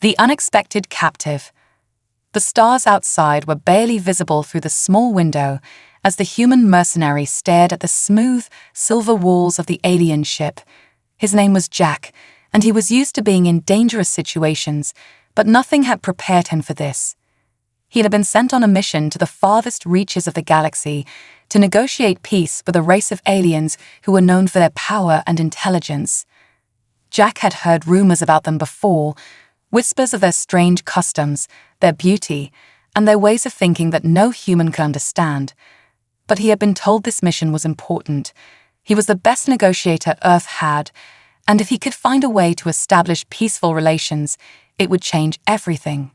The unexpected captive. The stars outside were barely visible through the small window as the human mercenary stared at the smooth, silver walls of the alien ship. His name was Jack, and he was used to being in dangerous situations, but nothing had prepared him for this. He had been sent on a mission to the farthest reaches of the galaxy to negotiate peace with a race of aliens who were known for their power and intelligence. Jack had heard rumors about them before, whispers of their strange customs, their beauty, and their ways of thinking that no human could understand. But he had been told this mission was important. He was the best negotiator Earth had, and if he could find a way to establish peaceful relations, it would change everything.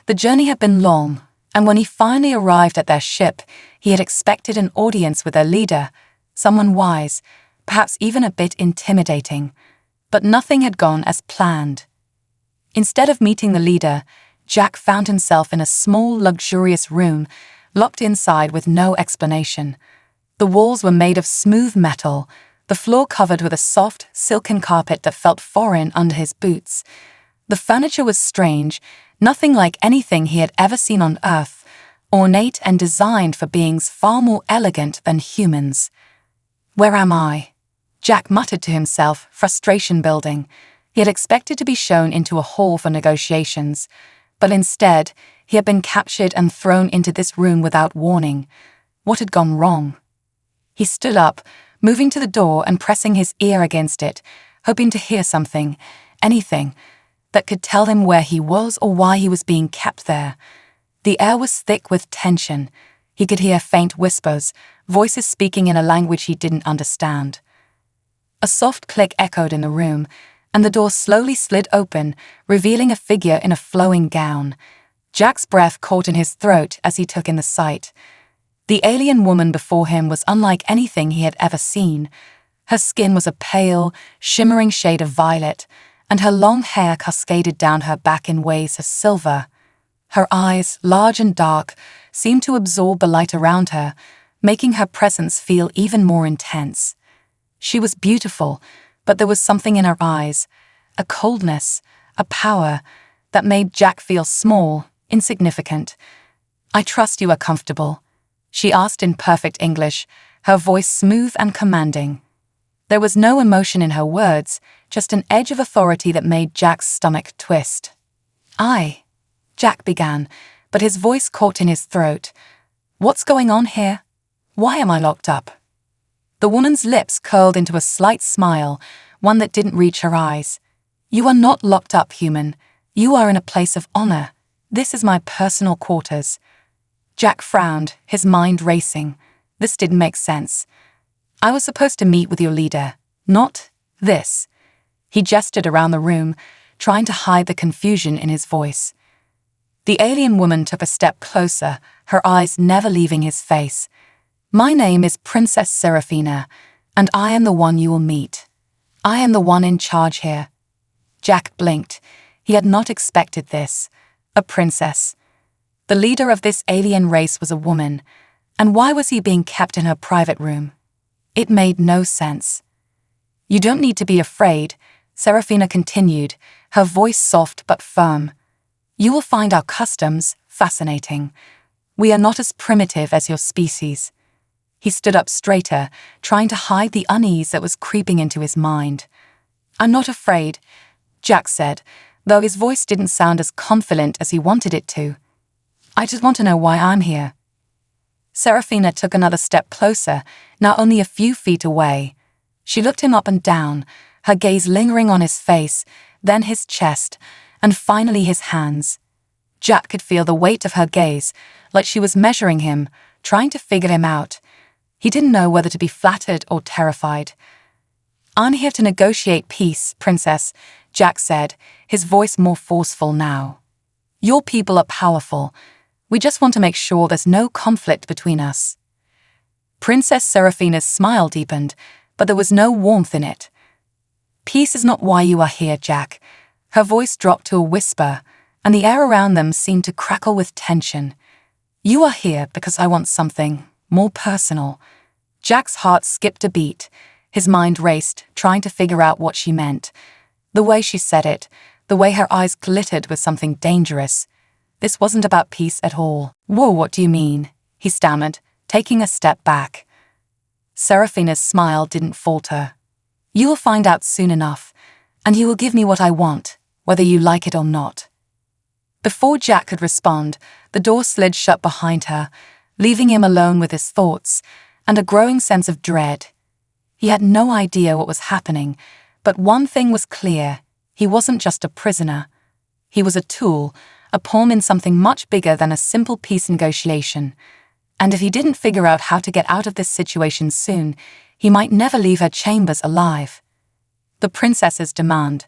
The journey had been long, and when he finally arrived at their ship, he had expected an audience with their leader, someone wise, perhaps even a bit intimidating. But nothing had gone as planned. Instead of meeting the leader, Jack found himself in a small, luxurious room, locked inside with no explanation. The walls were made of smooth metal, the floor covered with a soft, silken carpet that felt foreign under his boots. The furniture was strange, nothing like anything he had ever seen on Earth, ornate and designed for beings far more elegant than humans. "Where am I?" Jack muttered to himself, frustration building. He had expected to be shown into a hall for negotiations, but instead, he had been captured and thrown into this room without warning. What had gone wrong? He stood up, moving to the door and pressing his ear against it, hoping to hear something, anything, that could tell him where he was or why he was being kept there. The air was thick with tension. He could hear faint whispers, voices speaking in a language he didn't understand. A soft click echoed in the room, and the door slowly slid open, revealing a figure in a flowing gown. Jack's breath caught in his throat as he took in the sight. The alien woman before him was unlike anything he had ever seen. Her skin was a pale, shimmering shade of violet, and her long hair cascaded down her back in waves of silver. Her eyes, large and dark, seemed to absorb the light around her, making her presence feel even more intense. She was beautiful, but there was something in her eyes, a coldness, a power, that made Jack feel small, insignificant. "I trust you are comfortable," she asked in perfect English, her voice smooth and commanding. There was no emotion in her words, just an edge of authority that made Jack's stomach twist. Jack began, but his voice caught in his throat. "What's going on here? Why am I locked up?" The woman's lips curled into a slight smile, one that didn't reach her eyes. "You are not locked up, human. You are in a place of honor. This is my personal quarters." Jack frowned, his mind racing. This didn't make sense. "I was supposed to meet with your leader, not this." He gestured around the room, trying to hide the confusion in his voice. The alien woman took a step closer, her eyes never leaving his face. "My name is Princess Seraphina, and I am the one you will meet. I am the one in charge here." Jack blinked. He had not expected this. A princess. The leader of this alien race was a woman, and why was he being kept in her private room? It made no sense. "You don't need to be afraid," Seraphina continued, her voice soft but firm. "You will find our customs fascinating. We are not as primitive as your species." He stood up straighter, trying to hide the unease that was creeping into his mind. "I'm not afraid," Jack said, though his voice didn't sound as confident as he wanted it to. "I just want to know why I'm here." Seraphina took another step closer, now only a few feet away. She looked him up and down, her gaze lingering on his face, then his chest, and finally his hands. Jack could feel the weight of her gaze, like she was measuring him, trying to figure him out. He didn't know whether to be flattered or terrified. "I'm here to negotiate peace, Princess," Jack said, his voice more forceful now. "Your people are powerful. We just want to make sure there's no conflict between us." Princess Seraphina's smile deepened, but there was no warmth in it. "Peace is not why you are here, Jack." Her voice dropped to a whisper, and the air around them seemed to crackle with tension. "You are here because I want something more personal." Jack's heart skipped a beat. His mind raced, trying to figure out what she meant. The way she said it, the way her eyes glittered with something dangerous. This wasn't about peace at all. "Whoa, what do you mean?" he stammered, taking a step back. Seraphina's smile didn't falter. "You will find out soon enough, and you will give me what I want, whether you like it or not." Before Jack could respond, the door slid shut behind her, leaving him alone with his thoughts and a growing sense of dread. He had no idea what was happening, but one thing was clear: he wasn't just a prisoner. He was a tool, a pawn in something much bigger than a simple peace negotiation. And if he didn't figure out how to get out of this situation soon, he might never leave her chambers alive. The princess's demand.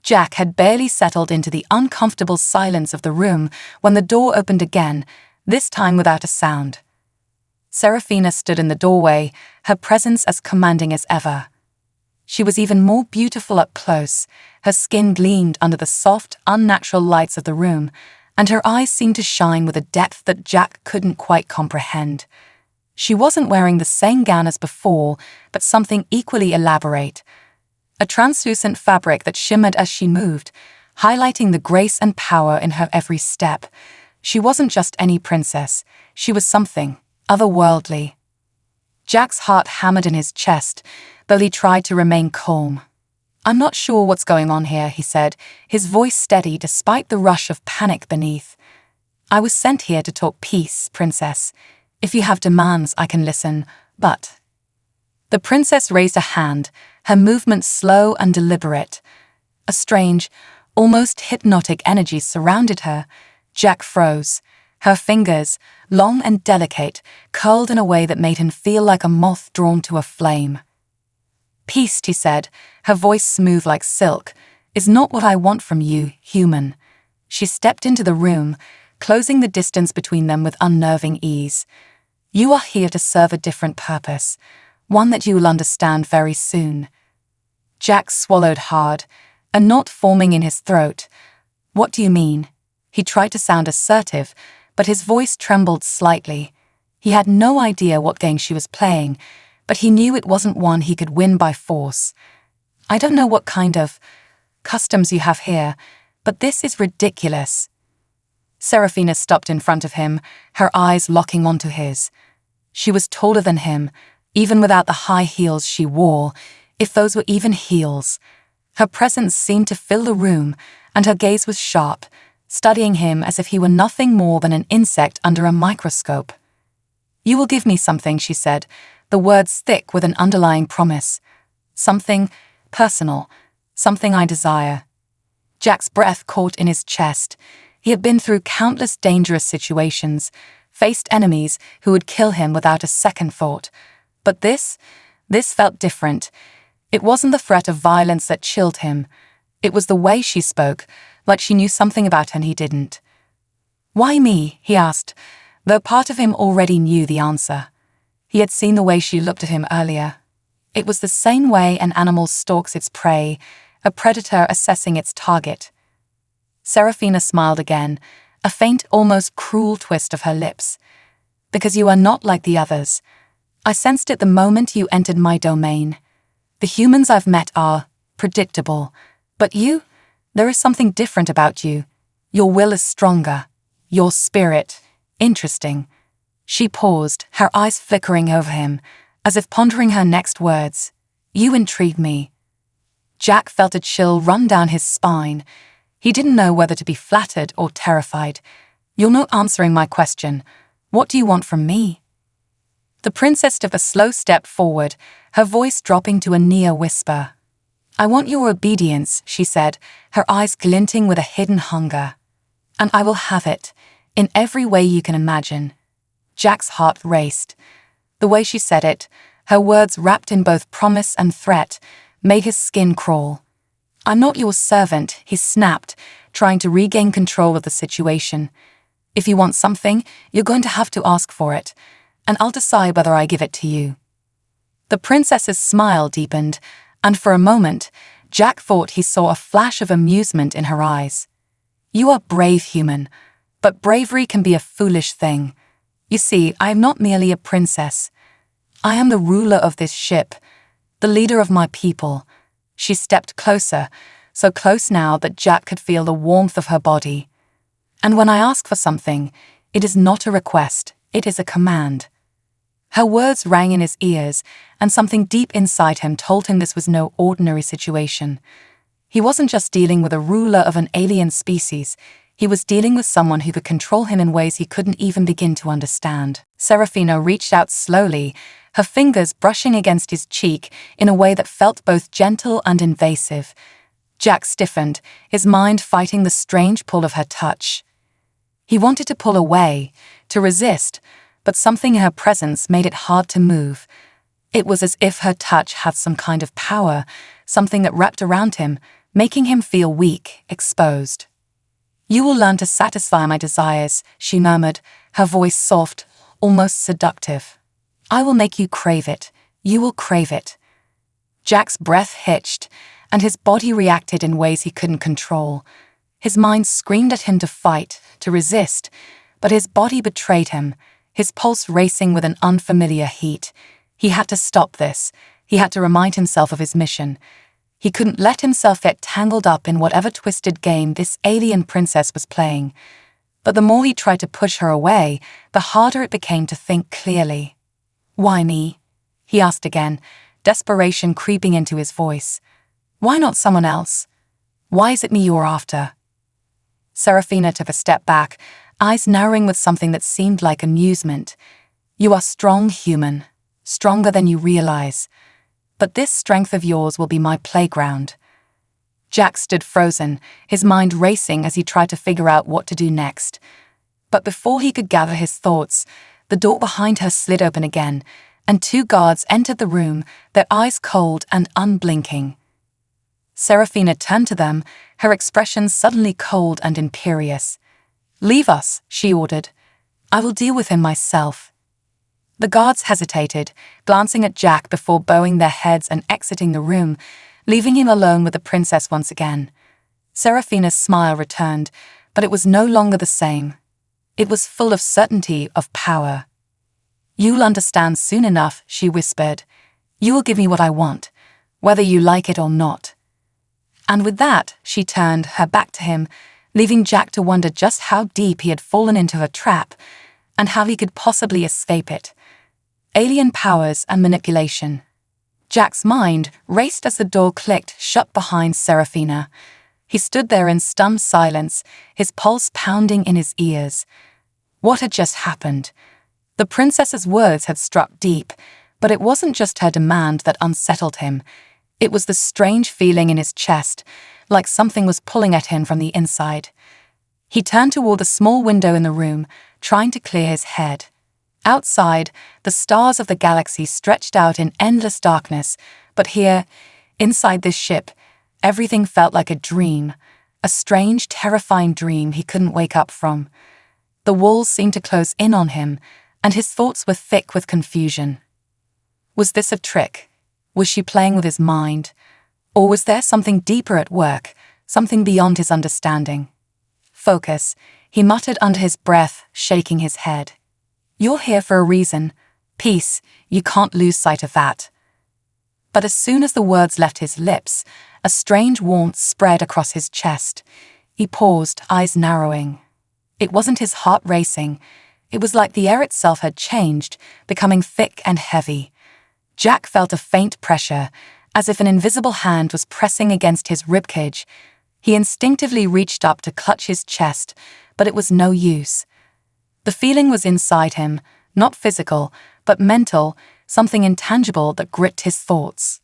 Jack had barely settled into the uncomfortable silence of the room when the door opened again, this time without a sound. Seraphina stood in the doorway, her presence as commanding as ever. She was even more beautiful up close. Her skin gleamed under the soft, unnatural lights of the room, and her eyes seemed to shine with a depth that Jack couldn't quite comprehend. She wasn't wearing the same gown as before, but something equally elaborate. A translucent fabric that shimmered as she moved, highlighting the grace and power in her every step. She wasn't just any princess, she was something otherworldly. Jack's heart hammered in his chest, though he tried to remain calm. "I'm not sure what's going on here," he said, his voice steady despite the rush of panic beneath. "I was sent here to talk peace, princess. If you have demands, I can listen, but—" The princess raised a hand, her movement slow and deliberate. A strange, almost hypnotic energy surrounded her. Jack froze. Her fingers, long and delicate, curled in a way that made him feel like a moth drawn to a flame. "Peace," she said, her voice smooth like silk, "is not what I want from you, human." She stepped into the room, closing the distance between them with unnerving ease. "You are here to serve a different purpose, one that you will understand very soon." Jack swallowed hard, a knot forming in his throat. "What do you mean?" He tried to sound assertive, but his voice trembled slightly. He had no idea what game she was playing, but he knew it wasn't one he could win by force. "I don't know what kind of customs you have here, but this is ridiculous." Seraphina stopped in front of him, her eyes locking onto his. She was taller than him, even without the high heels she wore, if those were even heels. Her presence seemed to fill the room, and her gaze was sharp, studying him as if he were nothing more than an insect under a microscope. "You will give me something," she said, the words thick with an underlying promise. "Something personal, something I desire." Jack's breath caught in his chest. He had been through countless dangerous situations, faced enemies who would kill him without a second thought. But this felt different. It wasn't the threat of violence that chilled him. It was the way she spoke, like she knew something about him he didn't. "Why me?" he asked, though part of him already knew the answer. He had seen the way she looked at him earlier. It was the same way an animal stalks its prey, a predator assessing its target. Seraphina smiled again, a faint, almost cruel twist of her lips. "Because you are not like the others. I sensed it the moment you entered my domain. The humans I've met are predictable, but you, there is something different about you. Your will is stronger. Your spirit, interesting." She paused, her eyes flickering over him, as if pondering her next words. "You intrigue me." Jack felt a chill run down his spine. He didn't know whether to be flattered or terrified. "You're not answering my question. What do you want from me?" The princess took a slow step forward, her voice dropping to a near whisper. "I want your obedience," she said, her eyes glinting with a hidden hunger. "And I will have it, in every way you can imagine." Jack's heart raced. The way she said it, her words wrapped in both promise and threat, made his skin crawl. "I'm not your servant," he snapped, trying to regain control of the situation. "If you want something, you're going to have to ask for it, and I'll decide whether I give it to you." The princess's smile deepened, and for a moment, Jack thought he saw a flash of amusement in her eyes. "You are brave, human, but bravery can be a foolish thing. You see, I am not merely a princess. I am the ruler of this ship, the leader of my people." She stepped closer, so close now that Jack could feel the warmth of her body. "And when I ask for something, it is not a request, it is a command." Her words rang in his ears, and something deep inside him told him this was no ordinary situation. He wasn't just dealing with a ruler of an alien species, he was dealing with someone who could control him in ways he couldn't even begin to understand. Serafina reached out slowly, her fingers brushing against his cheek in a way that felt both gentle and invasive. Jack stiffened, his mind fighting the strange pull of her touch. He wanted to pull away, to resist, but something in her presence made it hard to move. It was as if her touch had some kind of power, something that wrapped around him, making him feel weak, exposed. "You will learn to satisfy my desires," she murmured, her voice soft, almost seductive. "I will make you crave it. You will crave it." Jack's breath hitched, and his body reacted in ways he couldn't control. His mind screamed at him to fight, to resist, but his body betrayed him, his pulse racing with an unfamiliar heat. He had to stop this. He had to remind himself of his mission. He couldn't let himself get tangled up in whatever twisted game this alien princess was playing. But the more he tried to push her away, the harder it became to think clearly. "Why me?" he asked again, desperation creeping into his voice. "Why not someone else? Why is it me you're after?" Serafina took a step back, eyes narrowing with something that seemed like amusement. "You are strong, human, stronger than you realize. But this strength of yours will be my playground." Jack stood frozen, his mind racing as he tried to figure out what to do next. But before he could gather his thoughts, the door behind her slid open again, and two guards entered the room, their eyes cold and unblinking. Serafina turned to them, her expression suddenly cold and imperious. "Leave us," she ordered. "I will deal with him myself." The guards hesitated, glancing at Jack before bowing their heads and exiting the room, leaving him alone with the princess once again. Serafina's smile returned, but it was no longer the same. It was full of certainty, of power. "You'll understand soon enough," she whispered. "You will give me what I want, whether you like it or not." And with that, she turned, her back to him, leaving Jack to wonder just how deep he had fallen into her trap, and how he could possibly escape it. Alien powers and manipulation. Jack's mind raced as the door clicked shut behind Serafina. He stood there in stunned silence, his pulse pounding in his ears. What had just happened? The princess's words had struck deep, but it wasn't just her demand that unsettled him. It was the strange feeling in his chest, like something was pulling at him from the inside. He turned toward the small window in the room, trying to clear his head. Outside, the stars of the galaxy stretched out in endless darkness, but here, inside this ship, everything felt like a dream, a strange, terrifying dream he couldn't wake up from. The walls seemed to close in on him, and his thoughts were thick with confusion. Was this a trick? Was she playing with his mind? Or was there something deeper at work, something beyond his understanding? "Focus," he muttered under his breath, shaking his head. "You're here for a reason. Peace, you can't lose sight of that." But as soon as the words left his lips, a strange warmth spread across his chest. He paused, eyes narrowing. It wasn't his heart racing. It was like the air itself had changed, becoming thick and heavy. Jack felt a faint pressure, as if an invisible hand was pressing against his ribcage. He instinctively reached up to clutch his chest, but it was no use. The feeling was inside him, not physical, but mental, something intangible that gripped his thoughts.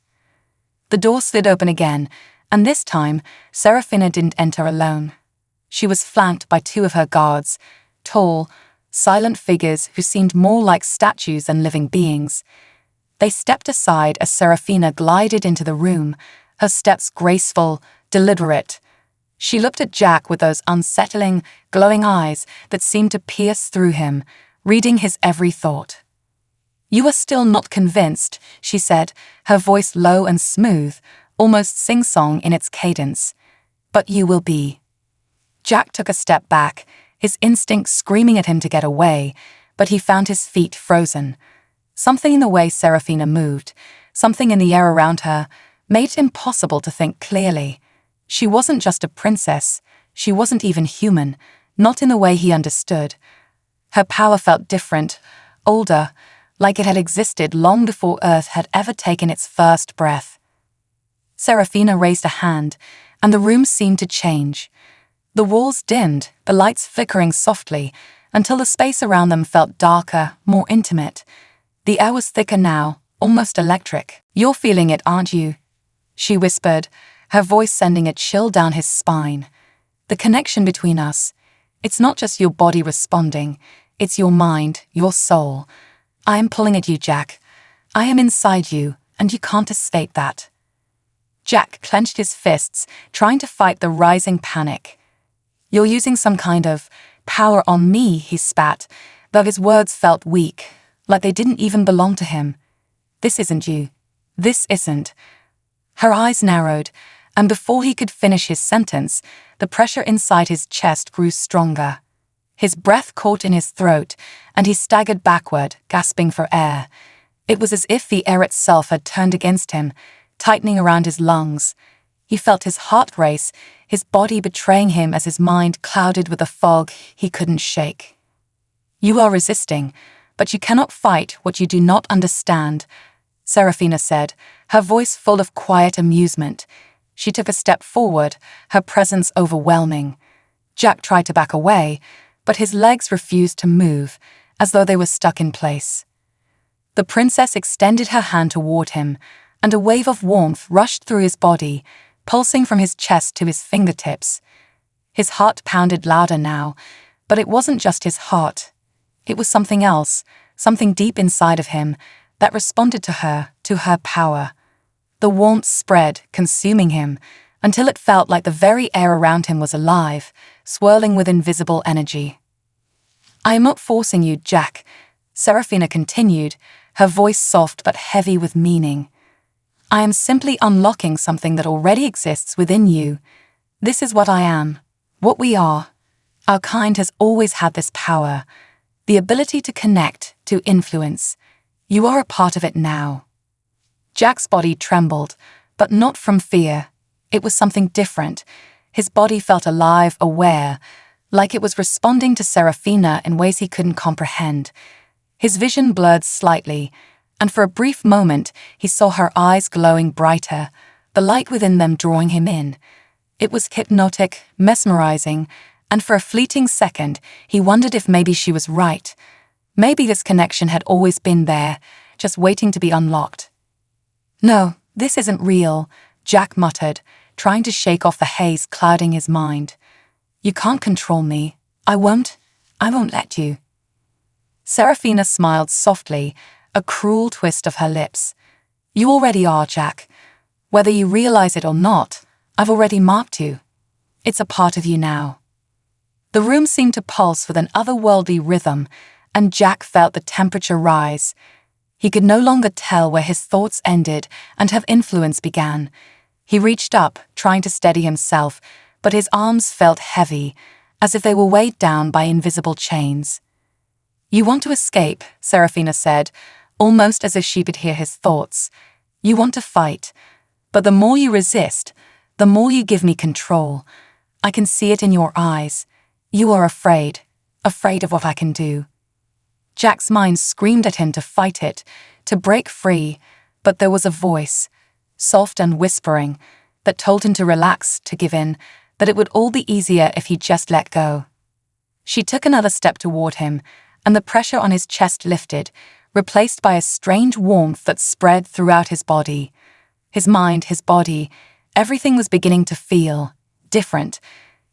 The door slid open again, and this time, Serafina didn't enter alone. She was flanked by two of her guards, tall, silent figures who seemed more like statues than living beings. They stepped aside as Serafina glided into the room, her steps graceful, deliberate. She looked at Jack with those unsettling, glowing eyes that seemed to pierce through him, reading his every thought. "You are still not convinced," she said, her voice low and smooth, almost sing-song in its cadence. "But you will be." Jack took a step back, his instinct screaming at him to get away, but he found his feet frozen. Something in the way Serafina moved, something in the air around her, made it impossible to think clearly. She wasn't just a princess, she wasn't even human, not in the way he understood. Her power felt different, older, like it had existed long before Earth had ever taken its first breath. Serafina raised a hand, and the room seemed to change. The walls dimmed, the lights flickering softly, until the space around them felt darker, more intimate. The air was thicker now, almost electric. "You're feeling it, aren't you?" she whispered, her voice sending a chill down his spine. "The connection between us, it's not just your body responding, it's your mind, your soul. I am pulling at you, Jack. I am inside you, and you can't escape that." Jack clenched his fists, trying to fight the rising panic. "You're using some kind of power on me," he spat, though his words felt weak, like they didn't even belong to him. "This isn't you. This isn't." Her eyes narrowed, and before he could finish his sentence, the pressure inside his chest grew stronger. His breath caught in his throat, and he staggered backward, gasping for air. It was as if the air itself had turned against him, tightening around his lungs. He felt his heart race, his body betraying him as his mind clouded with a fog he couldn't shake. "You are resisting, but you cannot fight what you do not understand," Serafina said, her voice full of quiet amusement. She took a step forward, her presence overwhelming. Jack tried to back away, but his legs refused to move, as though they were stuck in place. The princess extended her hand toward him, and a wave of warmth rushed through his body, pulsing from his chest to his fingertips. His heart pounded louder now, but it wasn't just his heart. It was something else, something deep inside of him, that responded to her power. The warmth spread, consuming him, until it felt like the very air around him was alive, swirling with invisible energy. "I am not forcing you, Jack," Serafina continued, her voice soft but heavy with meaning. "I am simply unlocking something that already exists within you. This is what I am, what we are. Our kind has always had this power, the ability to connect, to influence. You are a part of it now." Jack's body trembled, but not from fear. It was something different. His body felt alive, aware, like it was responding to Serafina in ways he couldn't comprehend. His vision blurred slightly, and for a brief moment he saw her eyes glowing brighter, the light within them drawing him in. It was hypnotic, mesmerizing, and for a fleeting second he wondered if maybe she was right. Maybe this connection had always been there, just waiting to be unlocked. "No, this isn't real," Jack muttered, trying to shake off the haze clouding his mind. "You can't control me. I won't let you." Serafina smiled softly, a cruel twist of her lips. "You already are, Jack. Whether you realize it or not, I've already marked you. It's a part of you now." The room seemed to pulse with an otherworldly rhythm, and Jack felt the temperature rise. He could no longer tell where his thoughts ended and her influence began. He reached up, trying to steady himself, but his arms felt heavy, as if they were weighed down by invisible chains. "You want to escape," Serafina said, almost as if she could hear his thoughts. "You want to fight, but the more you resist, the more you give me control. I can see it in your eyes. You are afraid of what I can do." Jack's mind screamed at him to fight it, to break free, but there was a voice, soft and whispering, that told him to relax, to give in, that it would all be easier if he just let go. She took another step toward him, and the pressure on his chest lifted, replaced by a strange warmth that spread throughout his body. His mind, his body, everything was beginning to feel different.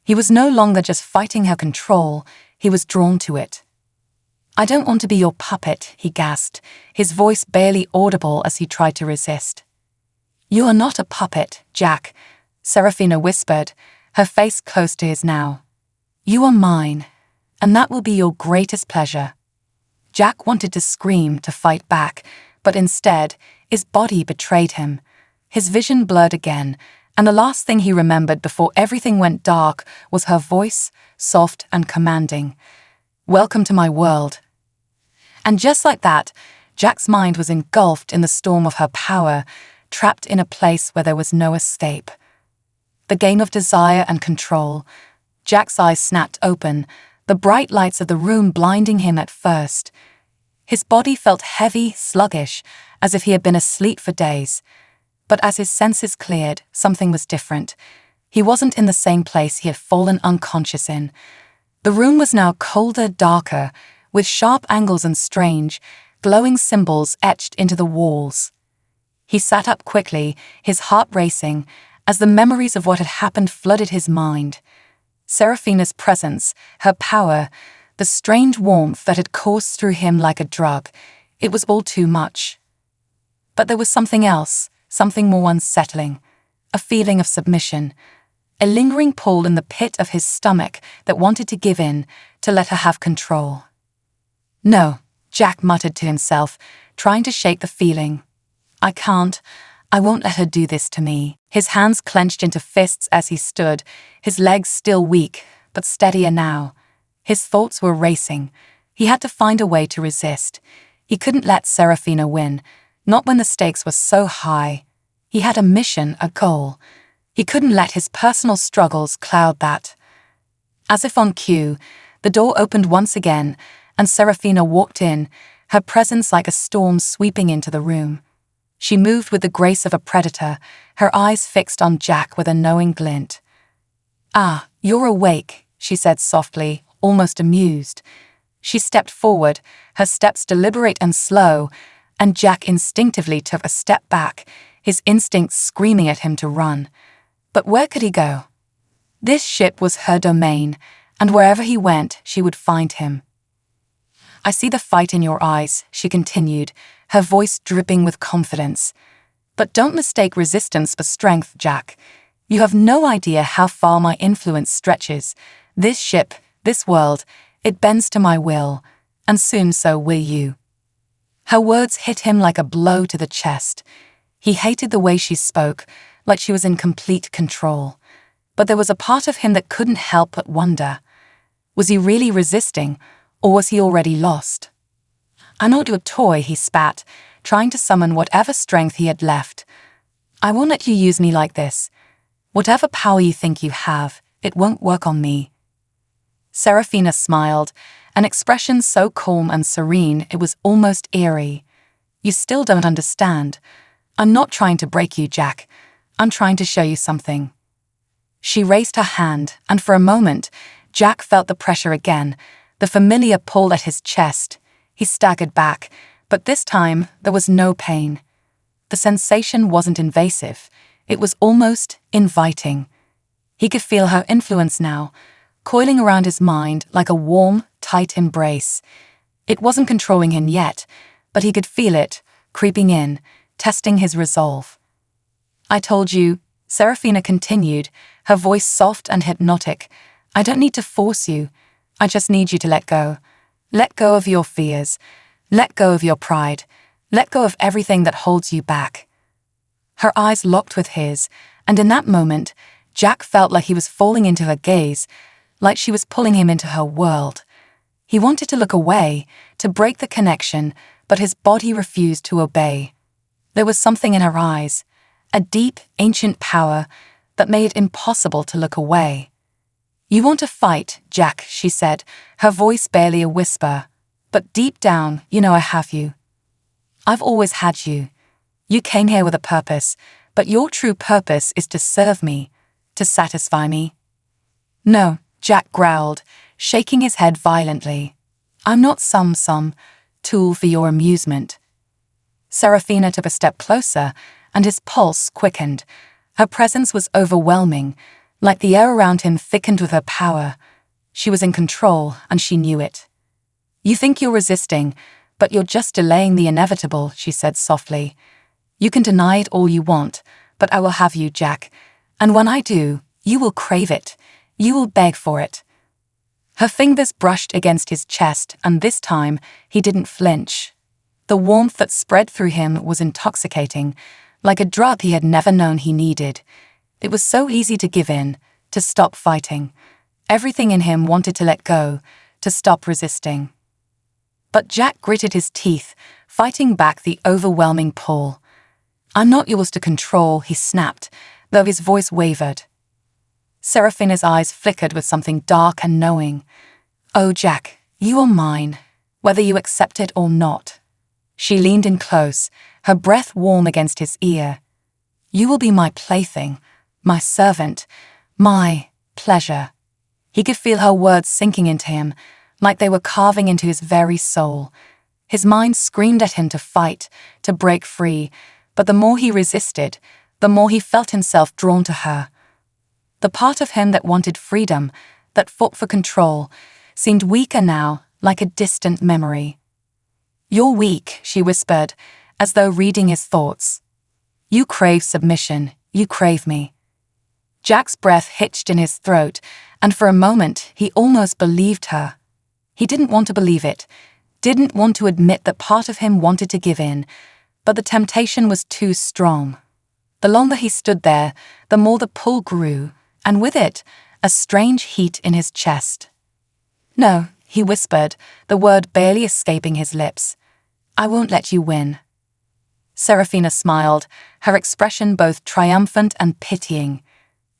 He was no longer just fighting her control, he was drawn to it. "I don't want to be your puppet," he gasped, his voice barely audible as he tried to resist. "You are not a puppet, Jack," Serafina whispered, her face close to his now. "You are mine, and that will be your greatest pleasure." Jack wanted to scream, to fight back, but instead, his body betrayed him. His vision blurred again, and the last thing he remembered before everything went dark was her voice, soft and commanding. "Welcome to my world." And just like that, Jack's mind was engulfed in the storm of her power, trapped in a place where there was no escape. the game of desire and control. Jack's eyes snapped open, the bright lights of the room blinding him at first. His body felt heavy, sluggish, as if he had been asleep for days. But as his senses cleared, something was different. He wasn't in the same place he had fallen unconscious in. The room was now colder, darker, with sharp angles and strange, glowing symbols etched into the walls. He sat up quickly, his heart racing, as the memories of what had happened flooded his mind. Seraphina's presence, her power, the strange warmth that had coursed through him like a drug, it was all too much. But there was something else, something more unsettling, a feeling of submission, a lingering pull in the pit of his stomach that wanted to give in, to let her have control. "No," Jack muttered to himself, trying to shake the feeling. "I can't. I won't let her do this to me." His hands clenched into fists as he stood, his legs still weak, but steadier now. His thoughts were racing. He had to find a way to resist. He couldn't let Seraphina win, not when the stakes were so high. He had a mission, a goal. He couldn't let his personal struggles cloud that. As if on cue, the door opened once again, and Seraphina walked in, her presence like a storm sweeping into the room. She moved with the grace of a predator, her eyes fixed on Jack with a knowing glint. "Ah, you're awake," she said softly, almost amused. She stepped forward, her steps deliberate and slow, and Jack instinctively took a step back, his instincts screaming at him to run. But where could he go? This ship was her domain, and wherever he went, she would find him. "I see the fight in your eyes," she continued, her voice dripping with confidence. "But don't mistake resistance for strength, Jack. You have no idea how far my influence stretches. This ship, this world, it bends to my will, and soon so will you." Her words hit him like a blow to the chest. He hated the way she spoke, like she was in complete control. But there was a part of him that couldn't help but wonder. Was he really resisting, or was he already lost? "I'm not your toy," he spat, trying to summon whatever strength he had left. "I won't let you use me like this. Whatever power you think you have, it won't work on me." Seraphina smiled, an expression so calm and serene it was almost eerie. "You still don't understand. I'm not trying to break you, Jack. I'm trying to show you something." She raised her hand, and for a moment, Jack felt the pressure again, the familiar pull at his chest. He staggered back, but this time there was no pain. The sensation wasn't invasive. It was almost inviting. He could feel her influence now, coiling around his mind like a warm, tight embrace. It wasn't controlling him yet, but he could feel it, creeping in, testing his resolve. "I told you," Seraphina continued, her voice soft and hypnotic. "I don't need to force you. I just need you to let go. Let go of your fears. Let go of your pride. Let go of everything that holds you back." Her eyes locked with his, and in that moment, Jack felt like he was falling into her gaze, like she was pulling him into her world. He wanted to look away, to break the connection, but his body refused to obey. There was something in her eyes, a deep, ancient power that made it impossible to look away. "You want to fight, Jack," she said, her voice barely a whisper. "But deep down, you know I have you. I've always had you. You came here with a purpose, but your true purpose is to serve me, to satisfy me." "No," Jack growled, shaking his head violently. "I'm not some tool for your amusement." Seraphina took a step closer, and his pulse quickened. Her presence was overwhelming, like the air around him thickened with her power. She was in control, and she knew it. "You think you're resisting, but you're just delaying the inevitable," she said softly. "You can deny it all you want, but I will have you, Jack. And when I do, you will crave it. You will beg for it." Her fingers brushed against his chest, and this time, he didn't flinch. The warmth that spread through him was intoxicating, like a drug he had never known he needed. It was so easy to give in, to stop fighting. Everything in him wanted to let go, to stop resisting. But Jack gritted his teeth, fighting back the overwhelming pull. "I'm not yours to control," he snapped, though his voice wavered. Seraphina's eyes flickered with something dark and knowing. "Oh, Jack, you are mine, whether you accept it or not." She leaned in close, her breath warm against his ear. "You will be my plaything, my servant, my pleasure." He could feel her words sinking into him, like they were carving into his very soul. His mind screamed at him to fight, to break free, but the more he resisted, the more he felt himself drawn to her. The part of him that wanted freedom, that fought for control, seemed weaker now, like a distant memory. "You're weak," she whispered, as though reading his thoughts. "You crave submission, you crave me." Jack's breath hitched in his throat, and for a moment he almost believed her. He didn't want to believe it, didn't want to admit that part of him wanted to give in, but the temptation was too strong. The longer he stood there, the more the pull grew, and with it, a strange heat in his chest. "No," he whispered, the word barely escaping his lips. "I won't let you win." Seraphina smiled, her expression both triumphant and pitying.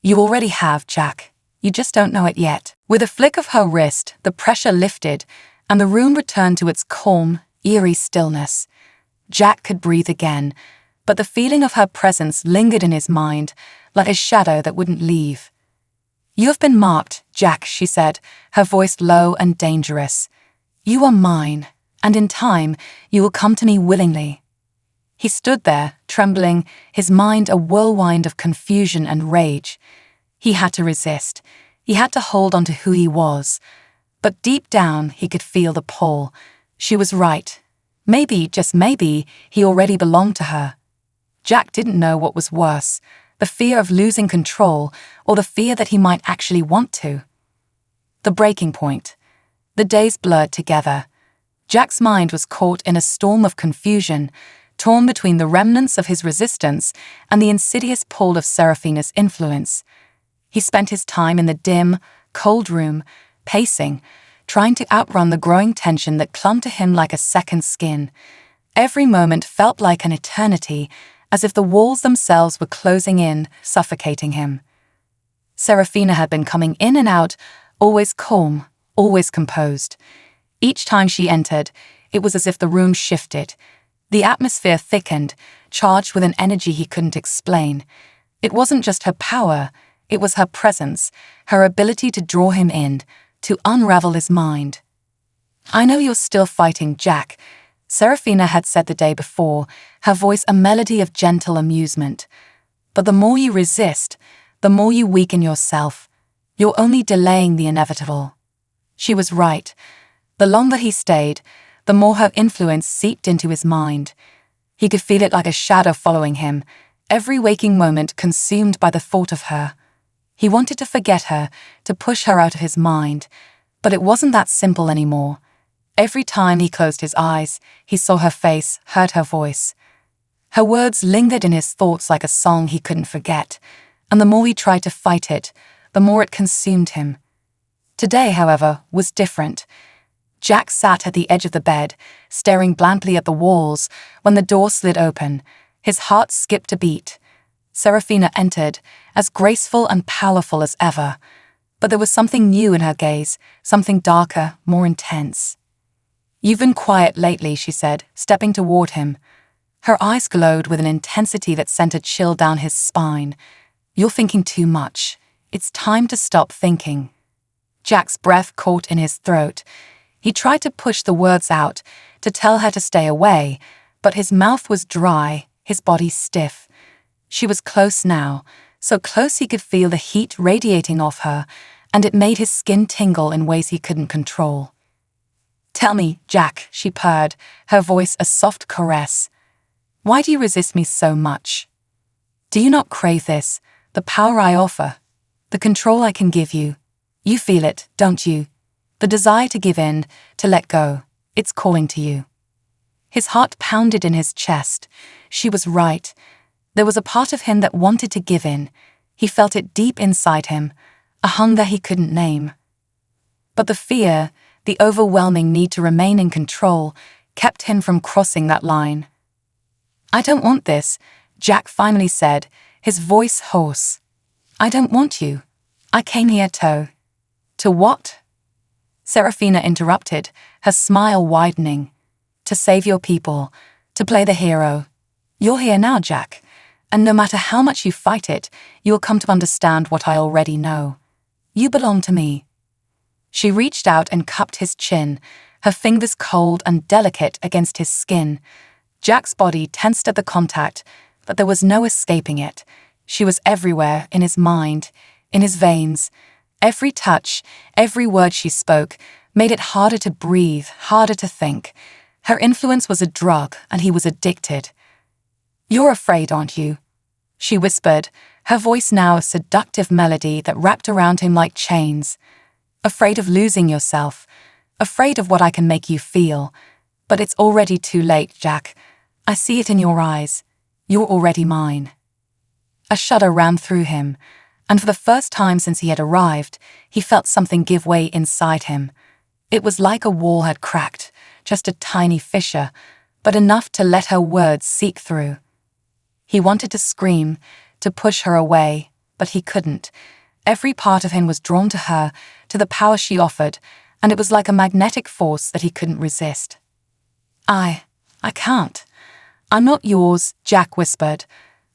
"You already have, Jack. You just don't know it yet." With a flick of her wrist, the pressure lifted, and the room returned to its calm, eerie stillness. Jack could breathe again, but the feeling of her presence lingered in his mind, like a shadow that wouldn't leave. "You have been marked, Jack," she said, her voice low and dangerous. "You are mine, and in time, you will come to me willingly." He stood there, trembling, his mind a whirlwind of confusion and rage. He had to resist. He had to hold on to who he was. But deep down, he could feel the pull. She was right. Maybe, just maybe, he already belonged to her. Jack didn't know what was worse, the fear of losing control or the fear that he might actually want to. The breaking point. The days blurred together. Jack's mind was caught in a storm of confusion, torn between the remnants of his resistance and the insidious pull of Seraphina's influence. He spent his time in the dim, cold room, pacing, trying to outrun the growing tension that clung to him like a second skin. Every moment felt like an eternity, as if the walls themselves were closing in, suffocating him. Seraphina had been coming in and out, always calm, always composed. Each time she entered, it was as if the room shifted. The atmosphere thickened, charged with an energy he couldn't explain. It wasn't just her power, it was her presence, her ability to draw him in, to unravel his mind. "I know you're still fighting, Jack," Seraphina had said the day before, her voice a melody of gentle amusement. "But the more you resist, the more you weaken yourself. You're only delaying the inevitable." She was right. The longer he stayed, the more her influence seeped into his mind. He could feel it like a shadow following him, every waking moment consumed by the thought of her. He wanted to forget her, to push her out of his mind, but it wasn't that simple anymore. Every time he closed his eyes, he saw her face, heard her voice. Her words lingered in his thoughts like a song he couldn't forget, and the more he tried to fight it, the more it consumed him. Today, however, was different. Jack sat at the edge of the bed, staring blankly at the walls, when the door slid open. His heart skipped a beat. Seraphina entered, as graceful and powerful as ever. But there was something new in her gaze, something darker, more intense. "You've been quiet lately," she said, stepping toward him. Her eyes glowed with an intensity that sent a chill down his spine. "You're thinking too much. It's time to stop thinking." Jack's breath caught in his throat. He tried to push the words out, to tell her to stay away, but his mouth was dry, his body stiff. She was close now, so close he could feel the heat radiating off her, and it made his skin tingle in ways he couldn't control. "Tell me, Jack," she purred, her voice a soft caress. "Why do you resist me so much? Do you not crave this, the power I offer, the control I can give you? You feel it, don't you? The desire to give in, to let go, it's calling to you." His heart pounded in his chest. She was right. There was a part of him that wanted to give in. He felt it deep inside him, a hunger he couldn't name. But the fear, the overwhelming need to remain in control, kept him from crossing that line. "I don't want this," Jack finally said, his voice hoarse. "I don't want you. I came here to... To what? Serafina interrupted, her smile widening. To save your people, to play the hero. You're here now, Jack, and no matter how much you fight it, you will come to understand what I already know. You belong to me. She reached out and cupped his chin, her fingers cold and delicate against his skin. Jack's body tensed at the contact, but there was no escaping it. She was everywhere, in his mind, in his veins. Every touch, every word she spoke, made it harder to breathe, harder to think. Her influence was a drug, and he was addicted. You're afraid, aren't you? She whispered, her voice now a seductive melody that wrapped around him like chains. Afraid of losing yourself, afraid of what I can make you feel. But it's already too late, Jack. I see it in your eyes. You're already mine. A shudder ran through him, and for the first time since he had arrived, he felt something give way inside him. It was like a wall had cracked, just a tiny fissure, but enough to let her words seep through. He wanted to scream, to push her away, but he couldn't. Every part of him was drawn to her, to the power she offered, and it was like a magnetic force that he couldn't resist. I can't. I'm not yours, Jack whispered,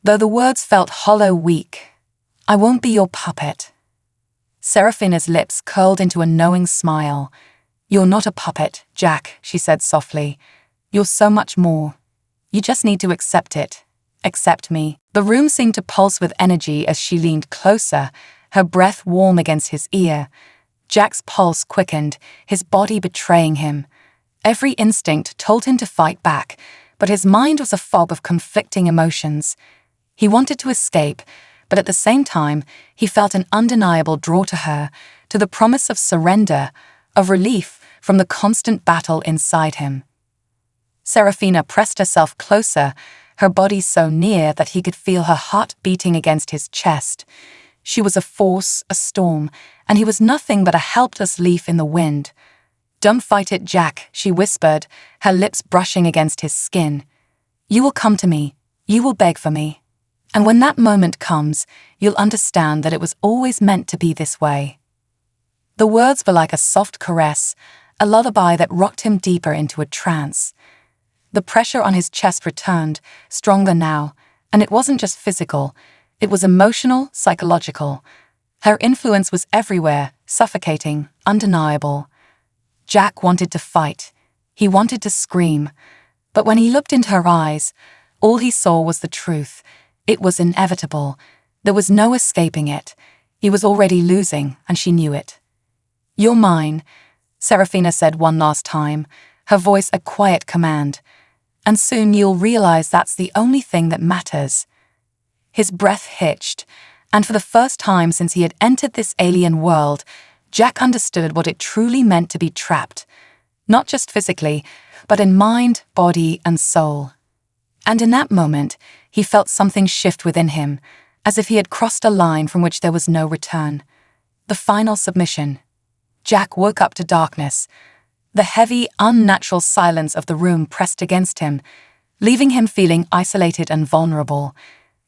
though the words felt hollow, weak. I won't be your puppet. Serafina's lips curled into a knowing smile. You're not a puppet, Jack, she said softly. You're so much more. You just need to accept it. Accept me. The room seemed to pulse with energy as she leaned closer, her breath warm against his ear. Jack's pulse quickened, his body betraying him. Every instinct told him to fight back, but his mind was a fog of conflicting emotions. He wanted to escape, but at the same time, he felt an undeniable draw to her, to the promise of surrender, of relief from the constant battle inside him. Serafina pressed herself closer, her body so near that he could feel her heart beating against his chest. She was a force, a storm, and he was nothing but a helpless leaf in the wind. Don't fight it, Jack, she whispered, her lips brushing against his skin. You will come to me. You will beg for me. And when that moment comes, you'll understand that it was always meant to be this way. The words were like a soft caress, a lullaby that rocked him deeper into a trance. The pressure on his chest returned, stronger now, and it wasn't just physical. It was emotional, psychological. Her influence was everywhere, suffocating, undeniable. Jack wanted to fight. He wanted to scream. But when he looked into her eyes, all he saw was the truth. It was inevitable. There was no escaping it. He was already losing, and she knew it. You're mine, Serafina said one last time, her voice a quiet command. And soon you'll realize that's the only thing that matters. His breath hitched, and for the first time since he had entered this alien world, Jack understood what it truly meant to be trapped. Not just physically, but in mind, body, and soul. And in that moment, he felt something shift within him, as if he had crossed a line from which there was no return. The final submission. Jack woke up to darkness. The heavy, unnatural silence of the room pressed against him, leaving him feeling isolated and vulnerable.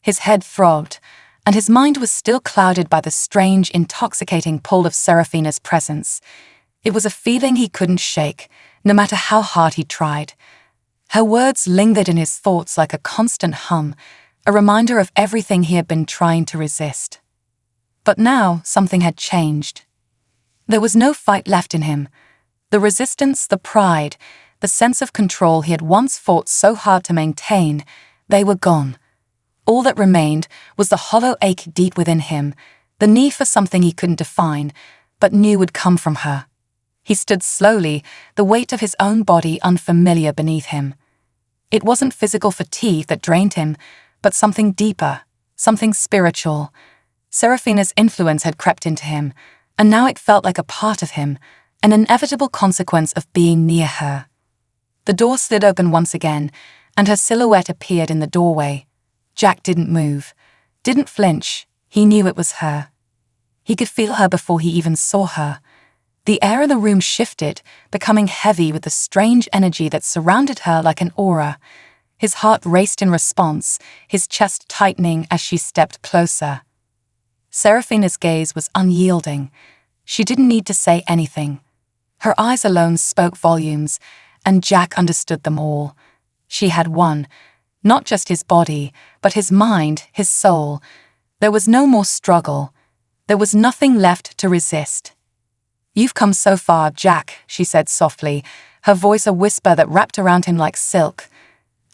His head throbbed, and his mind was still clouded by the strange, intoxicating pull of Serafina's presence. It was a feeling he couldn't shake, no matter how hard he tried. Her words lingered in his thoughts like a constant hum, a reminder of everything he had been trying to resist. But now something had changed. There was no fight left in him. The resistance, the pride, the sense of control he had once fought so hard to maintain, they were gone. All that remained was the hollow ache deep within him, the need for something he couldn't define, but knew would come from her. He stood slowly, the weight of his own body unfamiliar beneath him. It wasn't physical fatigue that drained him, but something deeper, something spiritual. Serafina's influence had crept into him, and now it felt like a part of him, an inevitable consequence of being near her. The door slid open once again, and her silhouette appeared in the doorway. Jack didn't move, didn't flinch. He knew it was her. He could feel her before he even saw her. The air in the room shifted, becoming heavy with the strange energy that surrounded her like an aura. His heart raced in response, his chest tightening as she stepped closer. Seraphina's gaze was unyielding. She didn't need to say anything. Her eyes alone spoke volumes, and Jack understood them all. She had won, not just his body, but his mind, his soul. There was no more struggle. There was nothing left to resist. "You've come so far, Jack," she said softly, her voice a whisper that wrapped around him like silk.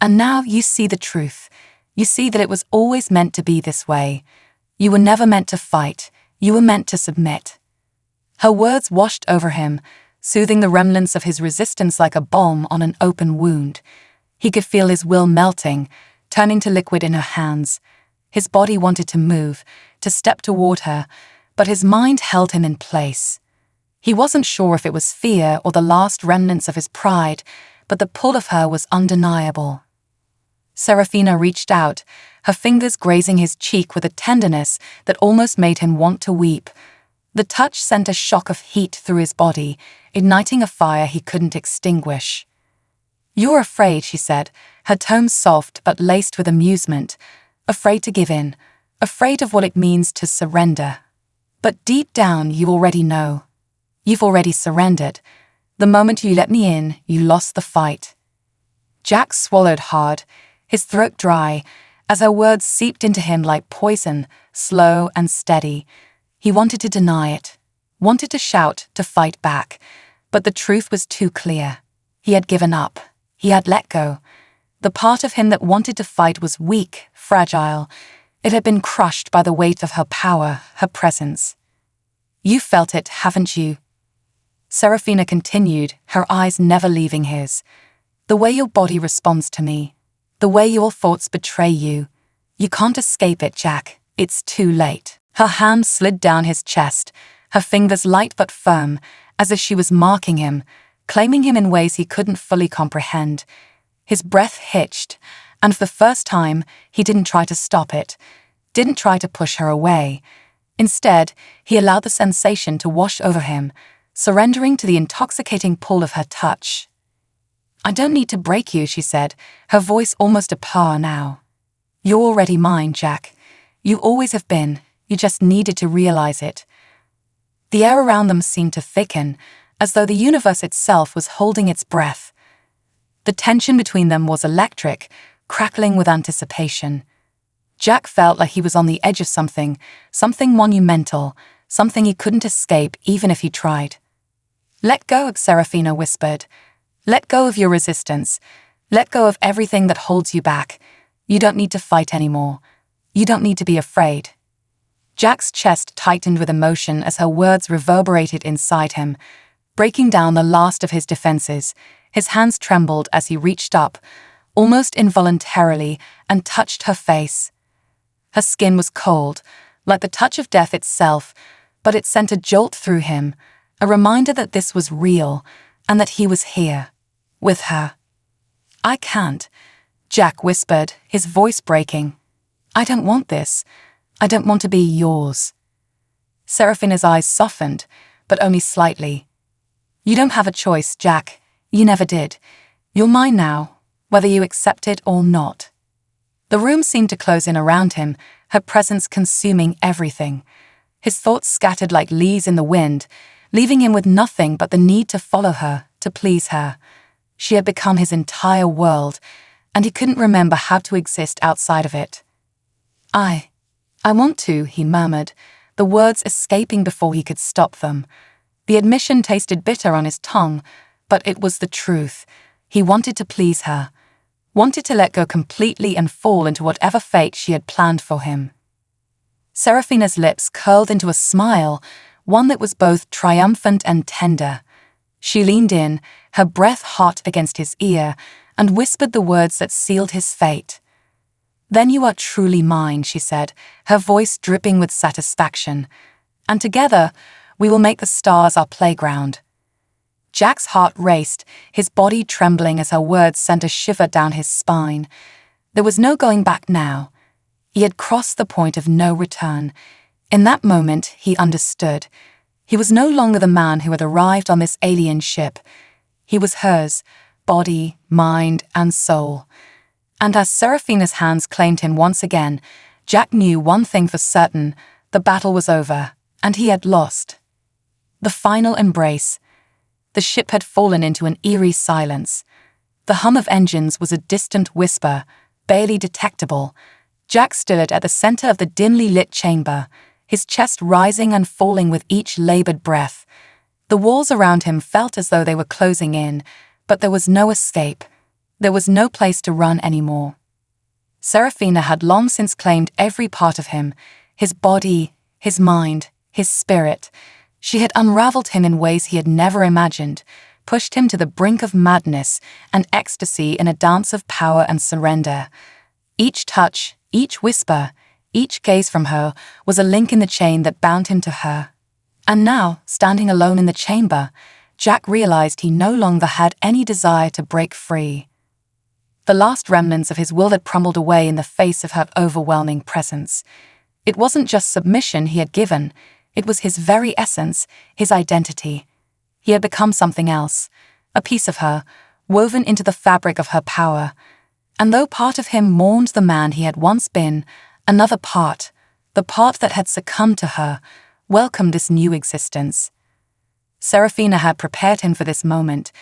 "And now you see the truth. You see that it was always meant to be this way. You were never meant to fight. You were meant to submit." Her words washed over him, soothing the remnants of his resistance like a balm on an open wound. He could feel his will melting, turning to liquid in her hands. His body wanted to move, to step toward her, but his mind held him in place. He wasn't sure if it was fear or the last remnants of his pride, but the pull of her was undeniable. Seraphina reached out, her fingers grazing his cheek with a tenderness that almost made him want to weep. The touch sent a shock of heat through his body, igniting a fire he couldn't extinguish. "You're afraid," she said, her tone soft but laced with amusement. "Afraid to give in, afraid of what it means to surrender. But deep down you already know. You've already surrendered. The moment you let me in, you lost the fight." Jack swallowed hard, his throat dry, as her words seeped into him like poison, slow and steady. He wanted to deny it, wanted to shout, to fight back, but the truth was too clear. He had given up. He had let go. The part of him that wanted to fight was weak, fragile. It had been crushed by the weight of her power, her presence. "You felt it, haven't you?" Seraphina continued, her eyes never leaving his. "The way your body responds to me, the way your thoughts betray you. You can't escape it, Jack. It's too late." Her hand slid down his chest, her fingers light but firm, as if she was marking him, claiming him in ways he couldn't fully comprehend. His breath hitched, and for the first time, he didn't try to stop it, didn't try to push her away. Instead, he allowed the sensation to wash over him, surrendering to the intoxicating pull of her touch. "I don't need to break you," she said, her voice almost a purr now. "You're already mine, Jack. You always have been. You just needed to realize it." The air around them seemed to thicken, as though the universe itself was holding its breath. The tension between them was electric, crackling with anticipation. Jack felt like he was on the edge of something monumental, something he couldn't escape even if he tried. "Let go," Seraphina whispered. "Let go of your resistance. Let go of everything that holds you back. You don't need to fight anymore. You don't need to be afraid." Jack's chest tightened with emotion as her words reverberated inside him, breaking down the last of his defenses. His hands trembled as he reached up, almost involuntarily, and touched her face. Her skin was cold, like the touch of death itself, but it sent a jolt through him, a reminder that this was real, and that he was here, with her. "I can't," Jack whispered, his voice breaking. "I don't want this. I don't want to be yours." Seraphina's eyes softened, but only slightly. "You don't have a choice, Jack. You never did. You're mine now, whether you accept it or not." The room seemed to close in around him, her presence consuming everything. His thoughts scattered like leaves in the wind, leaving him with nothing but the need to follow her, to please her. She had become his entire world, and he couldn't remember how to exist outside of it. I want to," he murmured, the words escaping before he could stop them. The admission tasted bitter on his tongue, but it was the truth. He wanted to please her, wanted to let go completely and fall into whatever fate she had planned for him. Seraphina's lips curled into a smile, one that was both triumphant and tender. She leaned in, her breath hot against his ear, and whispered the words that sealed his fate. "Then you are truly mine," she said, her voice dripping with satisfaction. "And together, we will make the stars our playground." Jack's heart raced, his body trembling as her words sent a shiver down his spine. There was no going back now. He had crossed the point of no return. In that moment, he understood. He was no longer the man who had arrived on this alien ship. He was hers, body, mind, and soul. And as Seraphina's hands claimed him once again, Jack knew one thing for certain: The battle was over, and he had lost. The final embrace. The ship had fallen into an eerie silence. The hum of engines was a distant whisper, barely detectable. Jack stood at the center of the dimly lit chamber, his chest rising and falling with each labored breath. The walls around him felt as though they were closing in, but there was no escape. There was no place to run anymore. Serafina had long since claimed every part of him, his body, his mind, his spirit. She had unraveled him in ways he had never imagined, pushed him to the brink of madness and ecstasy in a dance of power and surrender. Each touch, each whisper, each gaze from her was a link in the chain that bound him to her. And now, standing alone in the chamber, Jack realized he no longer had any desire to break free. The last remnants of his will had crumbled away in the face of her overwhelming presence. It wasn't just submission he had given, it was his very essence, his identity. He had become something else, a piece of her, woven into the fabric of her power. And though part of him mourned the man he had once been, another part, the part that had succumbed to her, welcomed this new existence. Serafina had prepared him for this moment.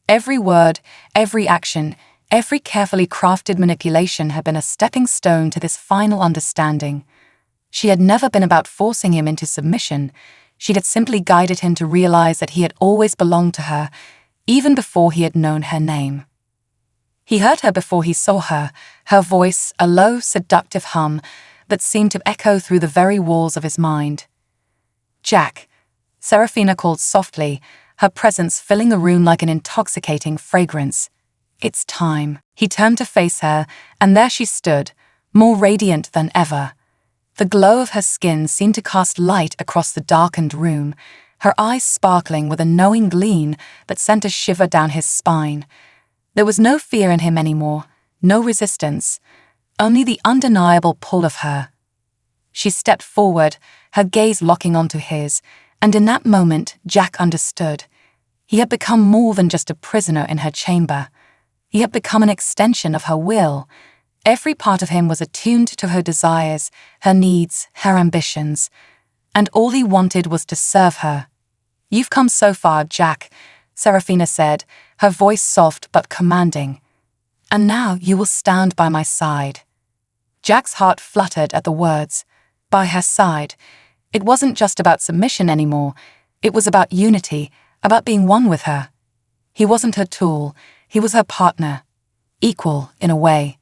Every word, every action, every carefully crafted manipulation had been a stepping stone to this final understanding. She had never been about forcing him into submission. She had simply guided him to realize that he had always belonged to her, even before he had known her name. He heard her before he saw her, her voice, a low, seductive hum that seemed to echo through the very walls of his mind. "Jack," Serafina called softly, her presence filling the room like an intoxicating fragrance. "It's time." He turned to face her, and there she stood, more radiant than ever. The glow of her skin seemed to cast light across the darkened room, her eyes sparkling with a knowing gleam that sent a shiver down his spine. There was no fear in him anymore, no resistance, only the undeniable pull of her. She stepped forward, her gaze locking onto his, and in that moment Jack understood. He had become more than just a prisoner in her chamber. He had become an extension of her will. Every part of him was attuned to her desires, her needs, her ambitions, and all he wanted was to serve her. "You've come so far, Jack," Serafina said, her voice soft but commanding. "And now you will stand by my side." Jack's heart fluttered at the words. By her side. It wasn't just about submission anymore. It was about unity, about being one with her. He wasn't her tool, he was her partner. Equal, in a way.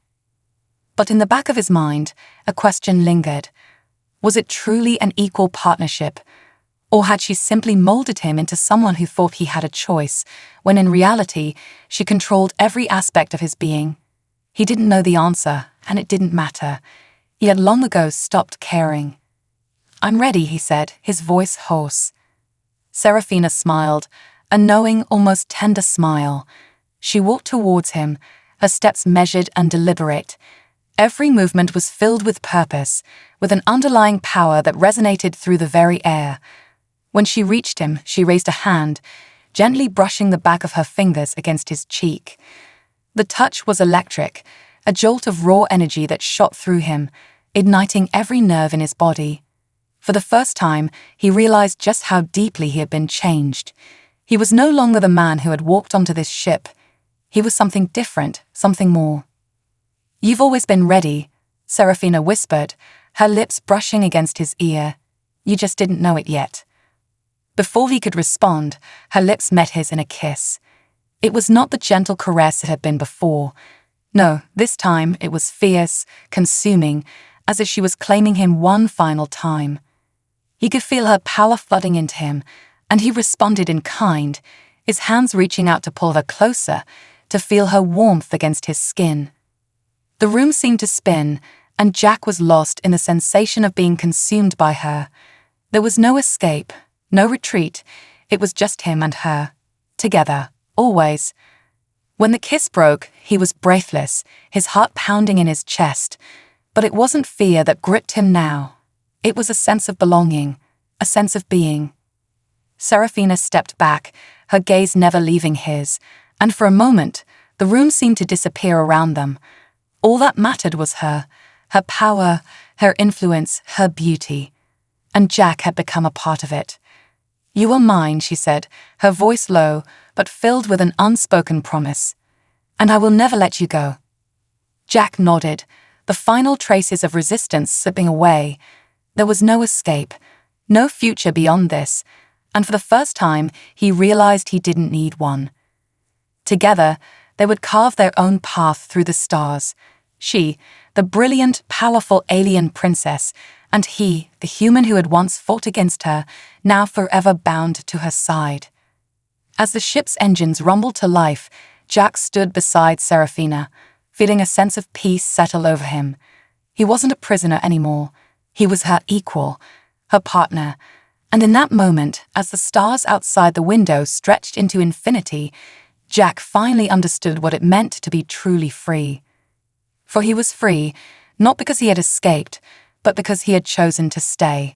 But in the back of his mind, a question lingered. Was it truly an equal partnership? Or had she simply molded him into someone who thought he had a choice, when in reality, she controlled every aspect of his being? He didn't know the answer, and it didn't matter. He had long ago stopped caring. "I'm ready," he said, his voice hoarse. Serafina smiled, a knowing, almost tender smile. She walked towards him, her steps measured and deliberate. Every movement was filled with purpose, with an underlying power that resonated through the very air. When she reached him, she raised a hand, gently brushing the back of her fingers against his cheek. The touch was electric, a jolt of raw energy that shot through him, igniting every nerve in his body. For the first time, he realized just how deeply he had been changed. He was no longer the man who had walked onto this ship. He was something different, something more. "You've always been ready," Serafina whispered, her lips brushing against his ear. "You just didn't know it yet." Before he could respond, her lips met his in a kiss. It was not the gentle caress it had been before. No, this time it was fierce, consuming, as if she was claiming him one final time. He could feel her power flooding into him, and he responded in kind, his hands reaching out to pull her closer, to feel her warmth against his skin. The room seemed to spin, and Jack was lost in the sensation of being consumed by her. There was no escape, no retreat. It was just him and her. Together, always. When the kiss broke, he was breathless, his heart pounding in his chest. But it wasn't fear that gripped him now. It was a sense of belonging, a sense of being. Serafina stepped back, her gaze never leaving his, and for a moment, the room seemed to disappear around them. All that mattered was her power, her influence, her beauty. and Jack had become a part of it. "You are mine," she said, her voice low, but filled with an unspoken promise. "And I will never let you go." Jack nodded, the final traces of resistance slipping away. There was no escape, no future beyond this, and for the first time he realized he didn't need one. Together, they would carve their own path through the stars. She, the brilliant, powerful alien princess, and he, the human who had once fought against her, now forever bound to her side. As the ship's engines rumbled to life, Jack stood beside Serafina, feeling a sense of peace settle over him. He wasn't a prisoner anymore. He was her equal, her partner, and in that moment, as the stars outside the window stretched into infinity, Jack finally understood what it meant to be truly free. For he was free, not because he had escaped, but because he had chosen to stay.